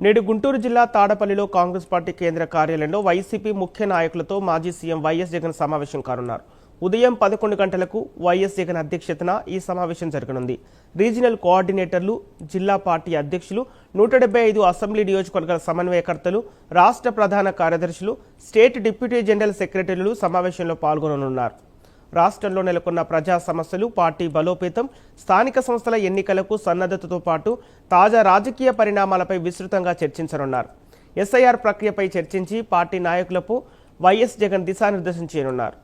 నేడు గుంటూరు జిల్లా తాడపల్లిలో కాంగ్రెస్ పార్టీ కేంద్ర కార్యాలయంలో వైసీపీ ముఖ్య నాయకులతో మాజీ సీఎం వైఎస్ జగన్ సమావేశం కానున్నారు. ఉదయం 11 గంటలకు వైఎస్ జగన్ అధ్యక్షతన ఈ సమావేశం జరగనుంది. రీజనల్ కోఆర్డినేటర్లు, జిల్లా పార్టీ అధ్యక్షులు, 175 అసెంబ్లీ నియోజకవర్గాల సమన్వయకర్తలు, రాష్ట్ర ప్రధాన కార్యదర్శులు, స్టేట్ డిప్యూటీ జనరల్ సెక్రటరీలు సమావేశంలో పాల్గొననున్నారు. రాష్ట్రంలో నెలకొన్న ప్రజా సమస్యలు, పార్టీ బలోపేతం, స్థానిక సంస్థల ఎన్నికలకు సన్నద్ధతతో పాటు తాజా రాజకీయ పరిణామాలపై విస్తృతంగా చర్చించనున్నారు. ఎస్ఐఆర్ ప్రక్రియపై చర్చించి పార్టీ నాయకులకు వైఎస్ జగన్ దిశానిర్దేశం చేయనున్నారు.